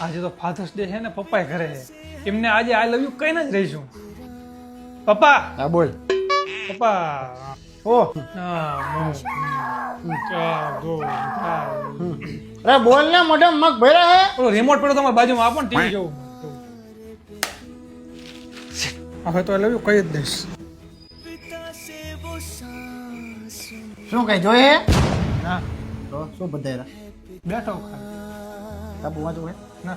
આજે તો fathers day છે ને પપ્પા ઘરે છે એમને આજે આઈ લવ યુ કહીને જ રહીશું પપ્પા હા બોલ પપ્પા ઓ અરે બોલ ને મોઢા મગ ભર્યા હે ઓલો રિમોટ પડ્યો તમારી બાજુમાં આપો ને ટીવી જોવું હવે તો આઈ લવ યુ કહી જ દઈશ શું કઈ જોઈએ ના તો શું બધાયરા બેઠો ખાલી સાબુ વાંચું હે ના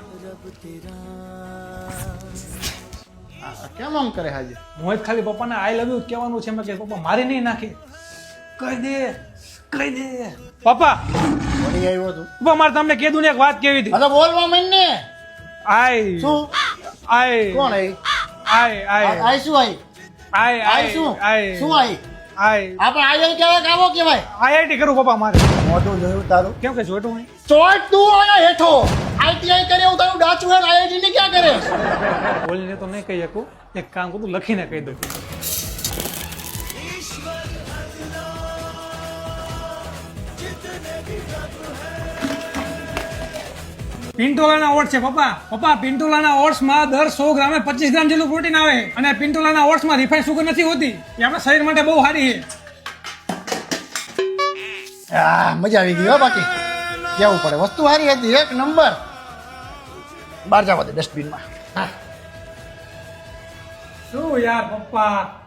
કેમ આમ કરે હાજી હું જ ખાલી પપ્પાને આઈ લવ યુ કહેવાનું છે મેં કે પપ્પા મારી નહીં નાખે કહી દે પપ્પા વળી આવ્યો તું પપ્પા મારે તમને કીધું ને એક વાત કેવી હતી અરે બોલવા માંડ ને આઈ શું આઈ કોણ આઈ આઈ આઈ આઈ શું આઈ આઈ આઈ શું આઈ શું આઈ આઈ આપણે આઈ કેવા કાવો કેવાય આઈઆઈટી કરું પપ્પા મારે મોઢું જોયું તારું કેમ કે જોઈતું નહીં ચોટ તું આયા હેઠો આઈટીઆઈ કરે હું તારું ડાચું હે આઈઆઈટી ને ક્યાં કરે બોલીને તો નહીં કહી શકું એક કામ કરું લખીને કહી દઉં પિન્ટોલાના ઓટ્સ છે પપ્પા પિન્ટોલાના ઓટ્સમાં દર 100 ગ્રામે 25 ગ્રામ જેટલું પ્રોટીન આવે અને પિન્ટોલાના ઓટ્સમાં રિફાઇન્ડ સુગર નથી હોતી એ આપણા શરીર માટે બહુ સારી છે મજા આવી ગઈ હો બાકી કેવું પડે વસ્તુ સારી હતી એક નંબર બહાર જવા દે ડસ્ટબિનમાં હા શું યાર પપ્પા